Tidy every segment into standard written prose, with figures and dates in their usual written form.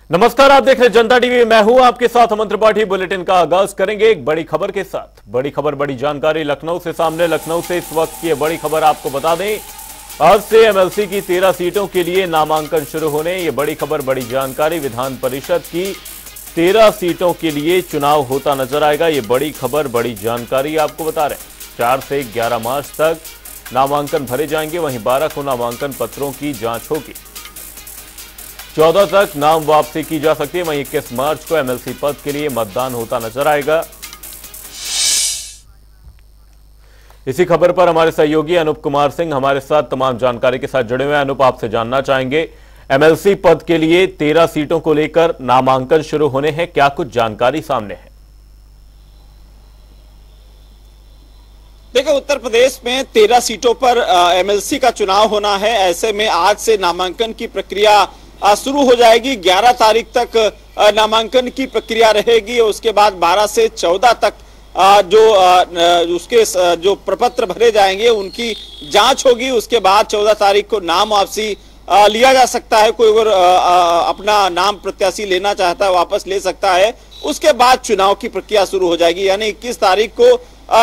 नमस्कार, आप देख रहे हैं जनता टीवी। मैं हूं आपके साथ अमन त्रिपाठी। बुलेटिन का आगाज करेंगे एक बड़ी खबर के साथ। बड़ी खबर, बड़ी जानकारी लखनऊ से सामने। लखनऊ से इस वक्त की बड़ी खबर आपको बता दें, आज से एमएलसी की 13 सीटों के लिए नामांकन शुरू होने। ये बड़ी खबर, बड़ी जानकारी। विधान परिषद की 13 सीटों के लिए चुनाव होता नजर आएगा। ये बड़ी खबर, बड़ी जानकारी आपको बता रहे हैं। 4 से 11 मार्च तक नामांकन भरे जाएंगे। वहीं 12 को नामांकन पत्रों की जांच होगी। 14 तक नाम वापसी की जा सकती है। वहीं 21 मार्च को एमएलसी पद के लिए मतदान होता नजर आएगा। इसी खबर पर हमारे सहयोगी अनूप कुमार सिंह हमारे साथ तमाम जानकारी के साथ जुड़े हुए हैं। अनूप, आपसे जानना चाहेंगे, एमएलसी पद के लिए 13 सीटों को लेकर नामांकन शुरू होने हैं, क्या कुछ जानकारी सामने है? देखिए, उत्तर प्रदेश में 13 सीटों पर एमएलसी का चुनाव होना है। ऐसे में आज से नामांकन की प्रक्रिया शुरू हो जाएगी। 11 तारीख तक नामांकन की प्रक्रिया रहेगी। उसके बाद 12 से 14 तक उसके जो प्रपत्र भरे जाएंगे उनकी जांच होगी। उसके बाद 14 तारीख को नाम वापसी लिया जा सकता है। कोई अगर अपना नाम प्रत्याशी लेना चाहता है वापस ले सकता है। उसके बाद चुनाव की प्रक्रिया शुरू हो जाएगी। यानी 21 तारीख को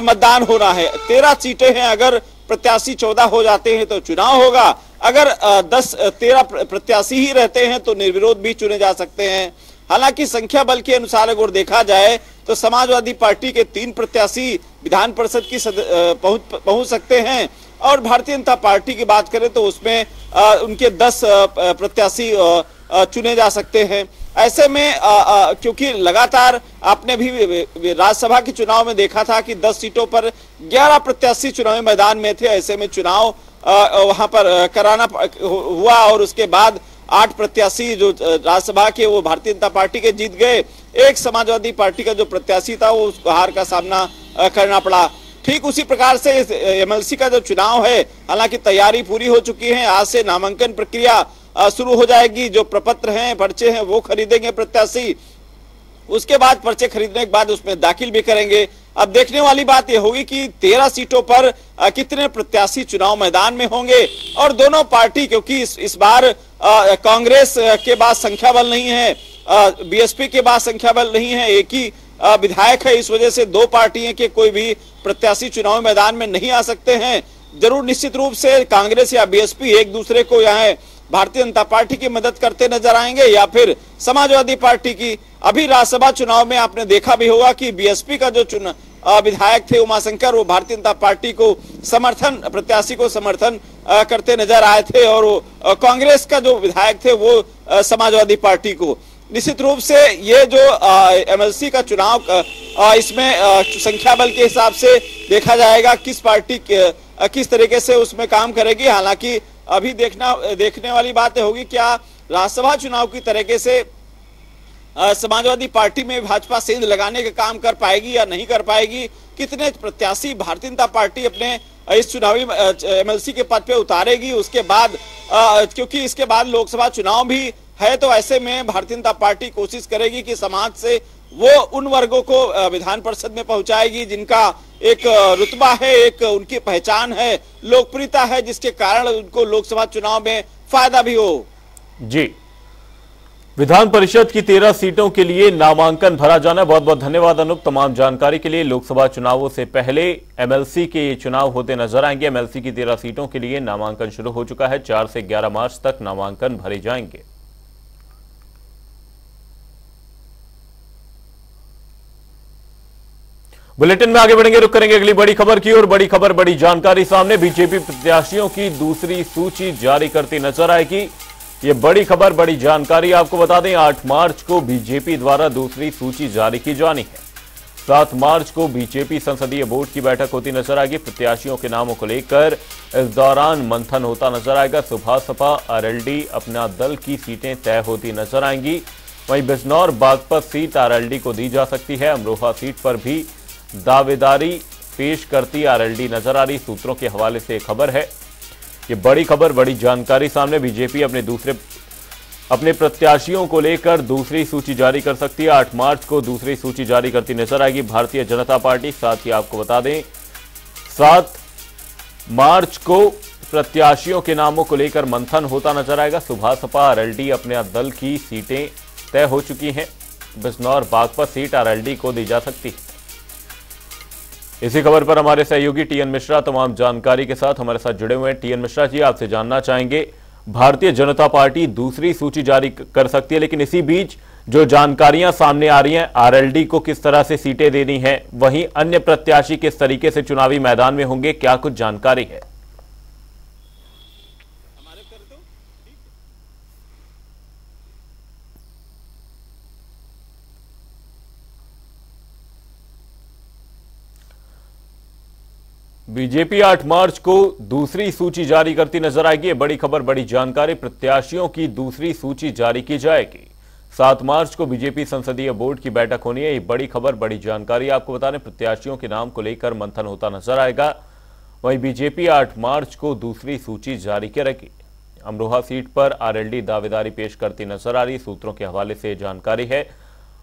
मतदान होना है। 13 सीटें हैं। अगर प्रत्याशी 14 हो जाते हैं तो चुनाव होगा। अगर 13 प्रत्याशी ही रहते हैं तो निर्विरोध भी चुने जा सकते हैं। हालांकि संख्या बल के अनुसार अगर देखा जाए तो समाजवादी पार्टी के 3 प्रत्याशी विधान परिषद की पहुंच सकते हैं। और भारतीय जनता पार्टी की बात करें तो उसमें उनके 10 प्रत्याशी चुने जा सकते हैं। ऐसे में क्योंकि लगातार आपने भी राज्यसभा के चुनाव में देखा था कि 10 सीटों पर 11 प्रत्याशी चुनावी मैदान में थे। ऐसे में चुनाव वहां पर कराना हुआ और उसके बाद 8 प्रत्याशी जो राज्यसभा के वो भारतीय जनता पार्टी के जीत गए। एक समाजवादी पार्टी का जो प्रत्याशी था वो उसको हार का सामना करना पड़ा। ठीक उसी प्रकार से एमएलसी का जो चुनाव है, हालांकि तैयारी पूरी हो चुकी है। आज से नामांकन प्रक्रिया शुरू हो जाएगी। जो प्रपत्र हैं, पर्चे हैं, वो खरीदेंगे प्रत्याशी। उसके बाद पर्चे खरीदने के बाद उसमें दाखिल भी करेंगे। अब देखने वाली बात यह होगी कि 13 सीटों पर कितने प्रत्याशी चुनाव मैदान में होंगे। और दोनों पार्टी, क्योंकि इस बार कांग्रेस के पास संख्या बल नहीं है, बीएसपी के पास संख्या बल नहीं है, एक ही विधायक है। इस वजह से 2 पार्टियों के कोई भी प्रत्याशी चुनाव मैदान में नहीं आ सकते हैं। जरूर निश्चित रूप से कांग्रेस या बीएसपी एक दूसरे को यहाँ भारतीय जनता पार्टी की मदद करते नजर आएंगे या फिर समाजवादी पार्टी की। अभी राज्यसभा चुनाव में आपने देखा भी होगा कि बीएसपी का जो विधायक थे उमाशंकर, वो भारतीय जनता पार्टी को प्रत्याशी को समर्थन करते नजर आए थे। और कांग्रेस का जो विधायक थे वो समाजवादी पार्टी को। निश्चित रूप से ये जो एमएलसी का चुनाव इसमें संख्या बल के हिसाब से देखा जाएगा किस पार्टी किस तरीके से उसमें काम करेगी। हालांकि अभी देखने वाली बात होगी क्या राज्यसभा चुनाव की तरीके से समाजवादी पार्टी में भाजपा सेंध लगाने का काम कर पाएगी या नहीं कर पाएगी। कितने प्रत्याशी भारतीय जनता पार्टी अपने इस चुनावी एमएलसी के पद पे उतारेगी। उसके बाद क्योंकि इसके बाद लोकसभा चुनाव भी है, तो ऐसे में भारतीय जनता पार्टी कोशिश करेगी कि समाज से वो उन वर्गों को विधान परिषद में पहुंचाएगी जिनका एक रुतबा है, एक उनकी पहचान है, लोकप्रियता है, जिसके कारण उनको लोकसभा चुनाव में फायदा भी हो। जी, विधान परिषद की 13 सीटों के लिए नामांकन भरा जाना। बहुत बहुत धन्यवाद अनूप तमाम जानकारी के लिए। लोकसभा चुनावों से पहले एमएलसी के ये चुनाव होते नजर आएंगे। एमएलसी की 13 सीटों के लिए नामांकन शुरू हो चुका है। 4 से 11 मार्च तक नामांकन भरे जाएंगे। बुलेटिन में आगे बढ़ेंगे, रुक करेंगे अगली बड़ी खबर की और बड़ी खबर, बड़ी जानकारी सामने। बीजेपी प्रत्याशियों की दूसरी सूची जारी करती नजर आएगी। ये बड़ी खबर, बड़ी जानकारी आपको बता दें, 8 मार्च को बीजेपी द्वारा दूसरी सूची जारी की जानी है। 7 मार्च को बीजेपी संसदीय बोर्ड की बैठक होती नजर आएगी। प्रत्याशियों के नामों को लेकर इस दौरान मंथन होता नजर आएगा। सुबह सपा आरएलडी अपना दल की सीटें तय होती नजर आएंगी। वहीं बिजनौर बागपत सीट आरएलडी को दी जा सकती है। अमरोहा सीट पर भी दावेदारी पेश करती आरएलडी नजर आ रही। सूत्रों के हवाले से खबर है। ये बड़ी खबर, बड़ी जानकारी सामने। बीजेपी अपने प्रत्याशियों को लेकर दूसरी सूची जारी कर सकती है। 8 मार्च को दूसरी सूची जारी करती नजर आएगी भारतीय जनता पार्टी। साथ ही आपको बता दें 7 मार्च को प्रत्याशियों के नामों को लेकर मंथन होता नजर आएगा। सुबह सपा आरएलडी अपने दल की सीटें तय हो चुकी हैं। बिजनौर बागपत सीट आरएलडी को दी जा सकती है। इसी खबर पर हमारे सहयोगी टीएन मिश्रा तमाम जानकारी के साथ हमारे साथ जुड़े हुए हैं। टीएन मिश्रा जी, आपसे जानना चाहेंगे, भारतीय जनता पार्टी दूसरी सूची जारी कर सकती है, लेकिन इसी बीच जो जानकारियां सामने आ रही हैं, आरएलडी को किस तरह से सीटें देनी है, वहीं अन्य प्रत्याशी किस तरीके से चुनावी मैदान में होंगे, क्या कुछ जानकारी है? बीजेपी 8 मार्च को दूसरी सूची जारी करती नजर आएगी। बड़ी खबर, बड़ी जानकारी, प्रत्याशियों की दूसरी सूची जारी की जाएगी। 7 मार्च को बीजेपी संसदीय बोर्ड की बैठक होनी है। ये बड़ी खबर, बड़ी जानकारी आपको बता दें, प्रत्याशियों के नाम को लेकर मंथन होता नजर आएगा। वहीं बीजेपी 8 मार्च को दूसरी सूची जारी करेगी। अमरोहा सीट पर आरएलडी दावेदारी पेश करती नजर आ रही, सूत्रों के हवाले से जानकारी है।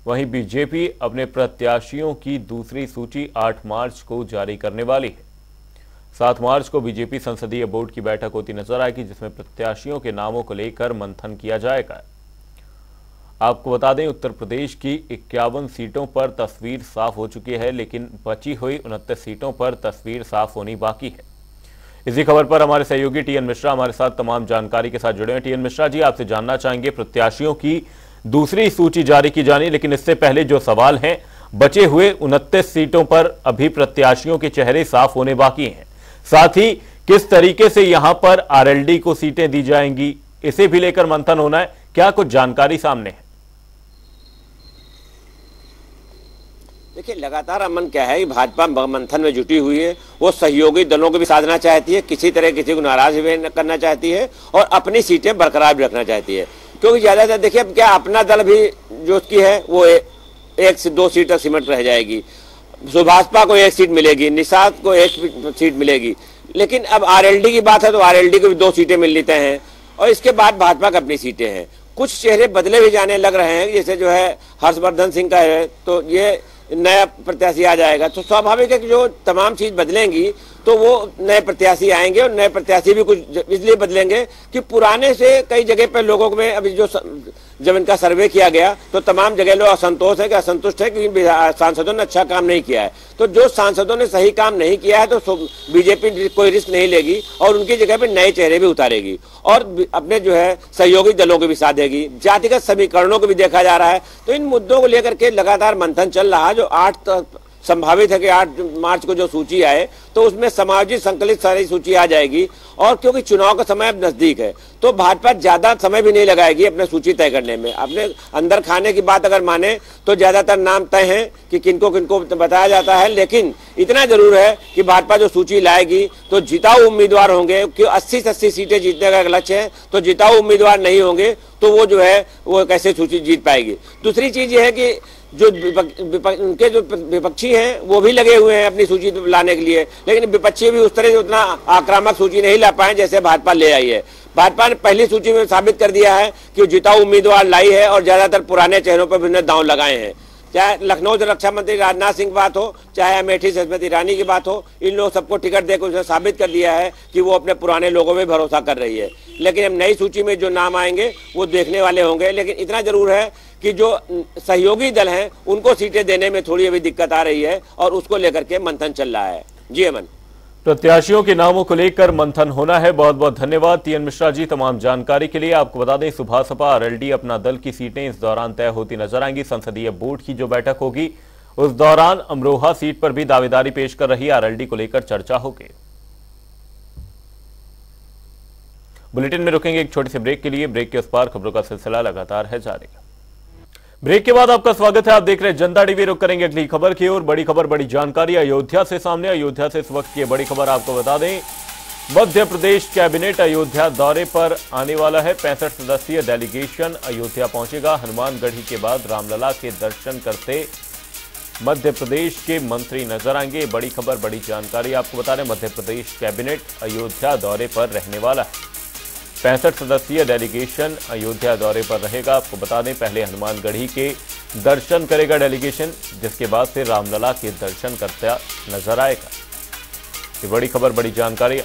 वहीं बीजेपी अपने प्रत्याशियों की दूसरी सूची 8 मार्च को जारी करने वाली है। 7 मार्च को बीजेपी संसदीय बोर्ड की बैठक होती नजर आएगी, जिसमें प्रत्याशियों के नामों को लेकर मंथन किया जाएगा। आपको बता दें, उत्तर प्रदेश की 51 सीटों पर तस्वीर साफ हो चुकी है, लेकिन बची हुई 29 सीटों पर तस्वीर साफ होनी बाकी है। इसी खबर पर हमारे सहयोगी टीएन मिश्रा हमारे साथ तमाम जानकारी के साथ जुड़े हैं। टीएन मिश्रा जी, आपसे जानना चाहेंगे, प्रत्याशियों की दूसरी सूची जारी की जानी, लेकिन इससे पहले जो सवाल हैं, बचे हुए 29 सीटों पर अभी प्रत्याशियों के चेहरे साफ होने बाकी हैं। साथ ही किस तरीके से यहां पर आरएलडी को सीटें दी जाएंगी, इसे भी लेकर मंथन होना है। क्या कुछ जानकारी सामने है? देखिए, लगातार अमन क्या है कि भाजपा मंथन में जुटी हुई है। वो सहयोगी दलों को भी साधना चाहती है, किसी तरह किसी को नाराज भी करना चाहती है और अपनी सीटें बरकरार भी रखना चाहती है। क्योंकि ज्यादातर देखिए, अब क्या अपना दल भी जो उसकी है वो 1 से 2 सीट तक सिमट रह जाएगी। सुभाषपा को 1 सीट मिलेगी, निषाद को 1 सीट मिलेगी, लेकिन अब आरएलडी की बात है तो आरएलडी को भी 2 सीटें मिल तय हैं और इसके बाद भाजपा की अपनी सीटें हैं। कुछ चेहरे बदले भी जाने लग रहे हैं, जैसे जो है हर्षवर्धन सिंह का है तो ये नया प्रत्याशी आ जाएगा, तो स्वाभाविक है कि जो तमाम चीज बदलेंगी तो वो नए प्रत्याशी आएंगे और नए प्रत्याशी भी कुछ इसलिए बदलेंगे कि पुराने से कई जगह पे लोगों में अभी जो जब इनका सर्वे किया गया तो तमाम जगह लोग असंतोष है कि असंतुष्ट है कि सांसदों ने अच्छा काम नहीं किया है। तो जो सांसदों ने सही काम नहीं किया है तो बीजेपी कोई रिस्क नहीं लेगी और उनकी जगह पे नए चेहरे भी उतारेगी और अपने जो है सहयोगी दलों को भी साधेगी। जातिगत समीकरणों को भी देखा जा रहा है। तो इन मुद्दों को लेकर के लगातार मंथन चल रहा है। जो 8 संभावित है कि 8 मार्च को जो सूची आए तो उसमें समायोजित संकलित सारी सूची आ जाएगी और क्योंकि चुनाव का समय अब नजदीक है तो भाजपा ज्यादा समय भी नहीं लगाएगी अपने सूची तय करने में। अपने अंदर खाने की बात अगर माने तो ज्यादातर नाम तय हैं कि किनको किनको बताया जाता है, लेकिन इतना जरूर है कि भाजपा जो सूची लाएगी तो जिताऊ उम्मीदवार होंगे। कि 80 से 80 सीटें जीतने का लक्ष्य है तो जिताऊ उम्मीदवार नहीं होंगे तो वो जो है वो कैसे सूची जीत पाएगी। दूसरी चीज ये है कि जो उनके जो विपक्षी हैं वो भी लगे हुए हैं अपनी सूची लाने के लिए, लेकिन विपक्षी भी उस तरह से उतना आक्रामक सूची नहीं ला पाए जैसे भाजपा ले आई है। भाजपा ने पहली सूची में साबित कर दिया है कि जिताऊ उम्मीदवार लाई है और ज्यादातर पुराने चेहरों पर भी दांव लगाए हैं। चाहे लखनऊ से रक्षा मंत्री राजनाथ सिंह की बात हो, चाहे अमेठी से स्मृति ईरानी की बात हो, इन लोग सबको टिकट देकर उसने साबित कर दिया है कि वो अपने पुराने लोगों में भरोसा कर रही है। लेकिन अब नई सूची में जो नाम आएंगे वो देखने वाले होंगे। लेकिन इतना जरूर है कि जो सहयोगी दल हैं उनको सीटें देने में थोड़ी अभी दिक्कत आ रही है और उसको लेकर के मंथन चल रहा है। जी अमन, प्रत्याशियों के नामों को लेकर मंथन होना है। बहुत बहुत धन्यवाद टीएन मिश्रा जी तमाम जानकारी के लिए। आपको बता दें, सुभाषपा आरएलडी अपना दल की सीटें इस दौरान तय होती नजर आएंगी। संसदीय बोर्ड की जो बैठक होगी उस दौरान अमरोहा सीट पर भी दावेदारी पेश कर रही आरएलडी को लेकर चर्चा होगी। बुलेटिन में रुकेंगे एक छोटे से ब्रेक के लिए। ब्रेक के उस पार खबरों का सिलसिला लगातार है जारी। ब्रेक के बाद आपका स्वागत है। आप देख रहे हैं जनता टीवी। रुक करेंगे अगली खबर की ओर। बड़ी खबर, बड़ी जानकारी अयोध्या से सामने। अयोध्या से इस वक्त की बड़ी खबर आपको बता दें, मध्य प्रदेश कैबिनेट अयोध्या दौरे पर आने वाला है। 65 सदस्यीय डेलीगेशन अयोध्या पहुंचेगा। हनुमानगढ़ी के बाद रामलला के दर्शन करते मध्य प्रदेश के मंत्री नजर आएंगे। बड़ी खबर, बड़ी जानकारी आपको बता दें, मध्य प्रदेश कैबिनेट अयोध्या दौरे पर रहने वाला है। 65 सदस्यीय डेलीगेशन अयोध्या दौरे पर रहेगा। आपको बता दें, पहले हनुमानगढ़ी के दर्शन करेगा डेलीगेशन, जिसके बाद फिर रामलला के दर्शन करता नजर आएगा। ये बड़ी खबर, बड़ी जानकारी।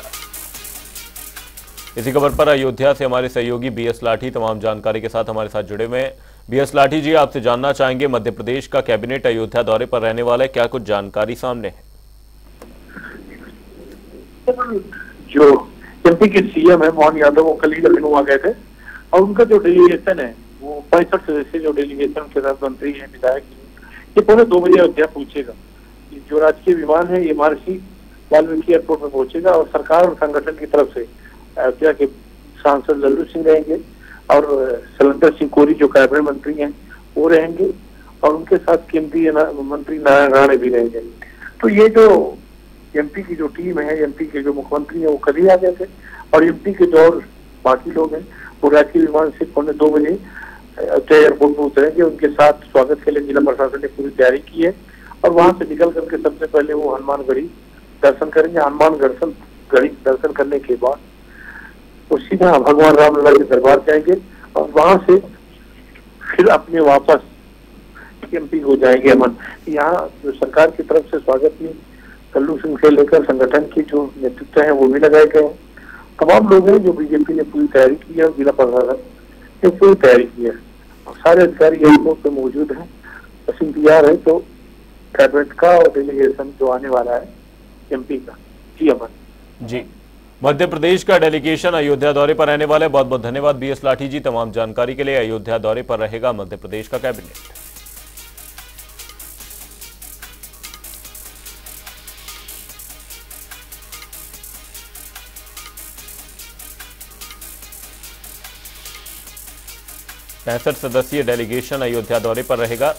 इसी खबर पर अयोध्या से हमारे सहयोगी बीएस लाठी तमाम जानकारी के साथ हमारे साथ जुड़े हुए हैं। बीएस लाठी जी, आपसे जानना चाहेंगे, मध्य प्रदेश का कैबिनेट अयोध्या दौरे पर रहने वाला है, क्या कुछ जानकारी सामने है? जो एमपी के सीएम है मोहन यादव, वो कल ही लखनऊ आ गए थे और उनका जो डेलीगेशन है वो 65 सदस्य जो डेलीगेशन के साथ मंत्री है, विधायक, ये 2:15 बजे अयोध्या पहुंचेगा। जो राजकीय विमान है ये महर्षि वाल्मीकि एयरपोर्ट में पहुंचेगा और सरकार और संगठन की तरफ से अयोध्या के सांसद लल्लू सिंह रहेंगे और शैलेंद्र सिंह कोरी जो कैबिनेट मंत्री हैं वो रहेंगे और उनके साथ केंद्रीय मंत्री नारायण राणे भी रहेंगे। तो ये जो एमपी की जो टीम है, एमपी के जो मुख्यमंत्री हैं वो कल ही आ गए थे और एमपी के जो और बाकी लोग हैं वो राजकीय विमान से 2:15 बजे अयोध्या एयरपोर्ट पर उतरेंगे। उनके साथ स्वागत के लिए जिला प्रशासन ने पूरी तैयारी की है और वहां से निकल करके सबसे पहले वो हनुमानगढ़ी दर्शन करेंगे। हनुमानगढ़ी दर्शन करने के बाद वो सीधा भगवान रामलला के दरबार जाएंगे और वहां से फिर अपने वापस एमपी को जाएंगे। अमन यहाँ जो सरकार की तरफ से स्वागत में लल्लू सिंह से लेकर संगठन की जो नेतृत्व है वो भी लगाए गए हैं। तमाम लोग हैं जो बीजेपी ने पूरी तैयारी की है और जिला प्रशासन ने पूरी तैयारी की है और सारे अधिकारी एयरपोर्ट पे मौजूद हैं। बस इंतजार है तो कैबिनेट का और डेलीगेशन जो आने वाला है एमपी का। जी अमन जी, मध्य प्रदेश का डेलीगेशन अयोध्या दौरे पर रहने वाले। बहुत बहुत धन्यवाद बीएस लाठी जी तमाम जानकारी के लिए। अयोध्या दौरे पर रहेगा मध्य प्रदेश का कैबिनेट। पैंसठ सदस्यीय डेलीगेशन अयोध्या दौरे पर रहेगा।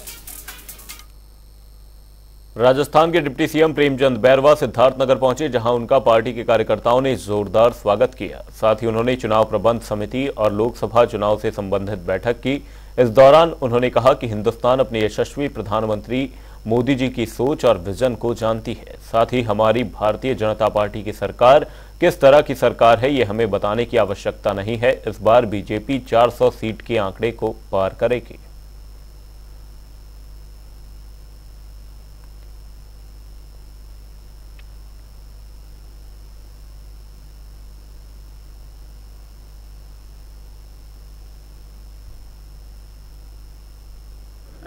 राजस्थान के डिप्टी सीएम प्रेमचंद बैरवा सिद्धार्थनगर पहुंचे, जहां उनका पार्टी के कार्यकर्ताओं ने जोरदार स्वागत किया। साथ ही उन्होंने चुनाव प्रबंध समिति और लोकसभा चुनाव से संबंधित बैठक की। इस दौरान उन्होंने कहा कि हिंदुस्तान अपने यशस्वी प्रधानमंत्री मोदी जी की सोच और विजन को जानती है। साथ ही हमारी भारतीय जनता पार्टी की सरकार किस तरह की सरकार है ये हमें बताने की आवश्यकता नहीं है। इस बार बीजेपी 400 सीट के आंकड़े को पार करेगी।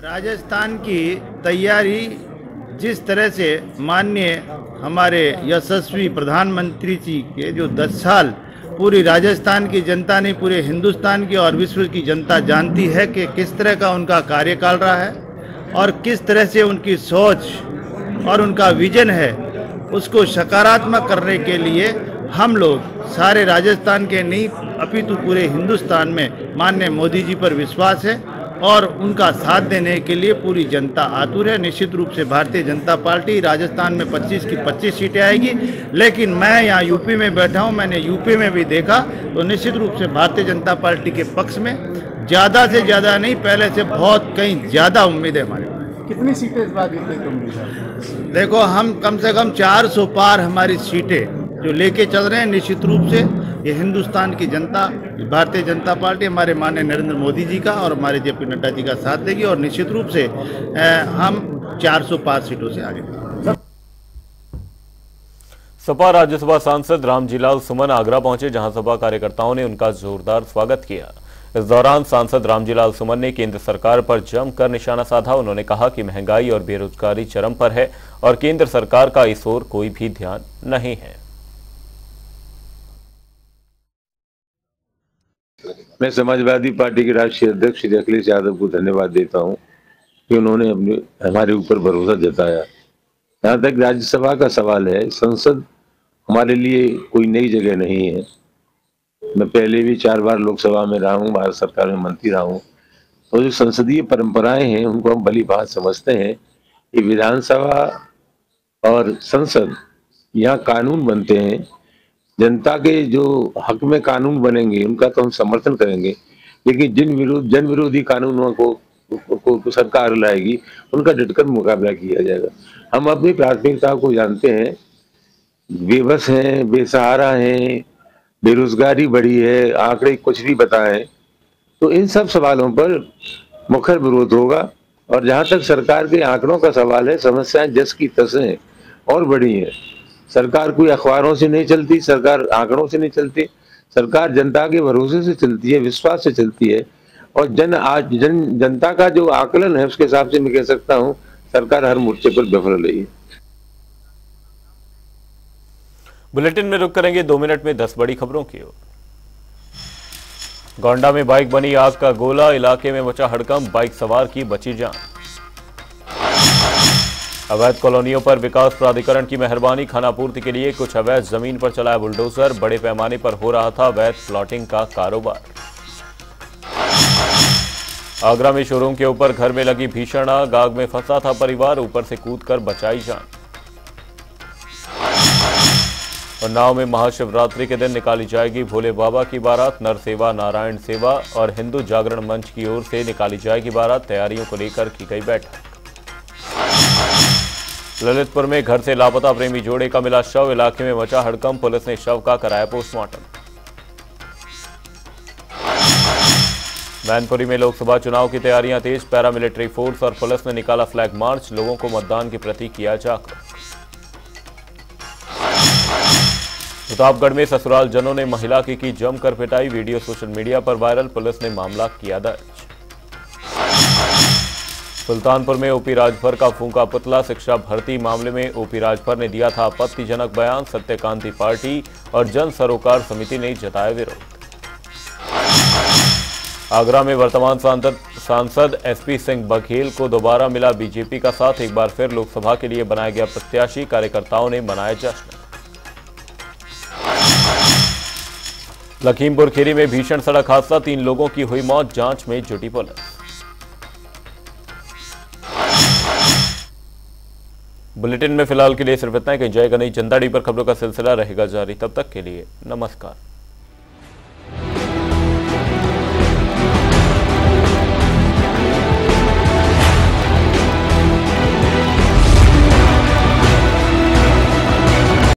राजस्थान की तैयारी जिस तरह से माननीय हमारे यशस्वी प्रधानमंत्री जी के जो 10 साल पूरी राजस्थान की जनता ने, पूरे हिंदुस्तान की और विश्व की जनता जानती है कि किस तरह का उनका कार्यकाल रहा है और किस तरह से उनकी सोच और उनका विजन है, उसको सकारात्मक करने के लिए हम लोग सारे राजस्थान के नहीं अपितु पूरे हिंदुस्तान में माननीय मोदी जी पर विश्वास है और उनका साथ देने के लिए पूरी जनता आतुर है। निश्चित रूप से भारतीय जनता पार्टी राजस्थान में 25 की 25 सीटें आएगी, लेकिन मैं यहाँ यूपी में बैठा हूँ, मैंने यूपी में भी देखा तो निश्चित रूप से भारतीय जनता पार्टी के पक्ष में ज़्यादा से ज़्यादा नहीं, पहले से बहुत कहीं ज़्यादा उम्मीद है हमारे पास। कितनी सीटें इस बार जीतने की उम्मीद है? देखो, हम कम से कम 400 पार हमारी सीटें जो लेके चल रहे हैं। निश्चित रूप से ये हिंदुस्तान की जनता, भारतीय जनता पार्टी हमारे माननीय नरेंद्र मोदी जी का और हमारे जेपी नड्डा जी का साथ देगी और निश्चित रूप से हम 405 सीटों से आगे। सपा राज्यसभा सांसद रामजीलाल सुमन आगरा पहुंचे, जहां सपा कार्यकर्ताओं ने उनका जोरदार स्वागत किया। इस दौरान सांसद रामजीलाल सुमन ने केंद्र सरकार पर जमकर निशाना साधा। उन्होंने कहा कि महंगाई और बेरोजगारी चरम पर है और केंद्र सरकार का इस ओर कोई भी ध्यान नहीं है। मैं समाजवादी पार्टी के राष्ट्रीय अध्यक्ष श्री अखिलेश यादव को धन्यवाद देता हूं कि उन्होंने हमारे ऊपर भरोसा जताया। जहाँ तक राज्यसभा का सवाल है, संसद हमारे लिए कोई नई जगह नहीं है। मैं पहले भी 4 बार लोकसभा में रहा हूँ, भारत सरकार में मंत्री रहा हूँ। तो जो संसदीय परंपराएं हैं उनको हम भली बात समझते हैं। ये विधानसभा और संसद, यहाँ कानून बनते हैं। जनता के जो हक में कानून बनेंगे उनका तो हम समर्थन करेंगे, लेकिन जन विरोधी कानूनों को सरकार लाएगी उनका डटकर मुकाबला किया जाएगा। हम अपनी प्राथमिकता को जानते हैं। बेबस हैं, बेसहारा हैं, बेरोजगारी बढ़ी है, आंकड़े कुछ भी बताएं, तो इन सब सवालों पर मुखर विरोध होगा। और जहां तक सरकार के आंकड़ों का सवाल है, समस्याएं जस की तस हैं और बड़ी हैं। सरकार कोई अखबारों से नहीं चलती, सरकार आंकड़ों से नहीं चलती, सरकार जनता के भरोसे से चलती है, विश्वास से चलती है। और जनता का जो आकलन है उसके हिसाब से मैं कह सकता हूं सरकार हर मोर्चे पर विफल रही है। बुलेटिन में रुक करेंगे 2 मिनट में 10 बड़ी खबरों की ओर। गोंडा में बाइक बनी आग का गोला, इलाके में मचा हड़कंप, बाइक सवार की बची जान। अवैध कॉलोनियों पर विकास प्राधिकरण की मेहरबानी, खानापूर्ति के लिए कुछ अवैध जमीन पर चलाया बुलडोजर, बड़े पैमाने पर हो रहा था अवैध प्लॉटिंग का कारोबार। आगरा में शोरूम के ऊपर घर में लगी भीषण आग, आग में फंसा था परिवार, ऊपर से कूदकर बचाई जान। उन्नाव में महाशिवरात्रि के दिन निकाली जाएगी भोले बाबा की बारात, नर सेवा, नारायण सेवा और हिंदू जागरण मंच की ओर से निकाली जाएगी बारात, तैयारियों को लेकर की गई बैठक। ललितपुर में घर से लापता प्रेमी जोड़े का मिला शव, इलाके में मचा हड़कंप, पुलिस ने शव का कराया पोस्टमार्टम। मैनपुरी में लोकसभा चुनाव की तैयारियां तेज, पैरामिलिट्री फोर्स और पुलिस ने निकाला फ्लैग मार्च, लोगों को मतदान के प्रति किया जागरूक। प्रतापगढ़ में ससुराल जनों ने महिला की जमकर पिटाई, वीडियो सोशल मीडिया पर वायरल, पुलिस ने मामला किया दर्ज। सुल्तानपुर में ओपी राजभर का फूंका पुतला, शिक्षा भर्ती मामले में ओपी राजभर ने दिया था आपत्तिजनक बयान, सत्यकांति पार्टी और जन सरोकार समिति ने जताया विरोध। आगरा में वर्तमान सांसद एसपी सिंह बघेल को दोबारा मिला बीजेपी का साथ, एक बार फिर लोकसभा के लिए बनाया गया प्रत्याशी, कार्यकर्ताओं ने मनाया जश्न। लखीमपुर खीरी में भीषण सड़क हादसा, 3 लोगों की हुई मौत, जांच में जुटी पुलिस। बुलेटिन में फिलहाल के लिए सिर्फ इतना ही। कहीं जाएगा नहीं, जनता डी पर खबरों का सिलसिला रहेगा जारी, तब तक के लिए नमस्कार।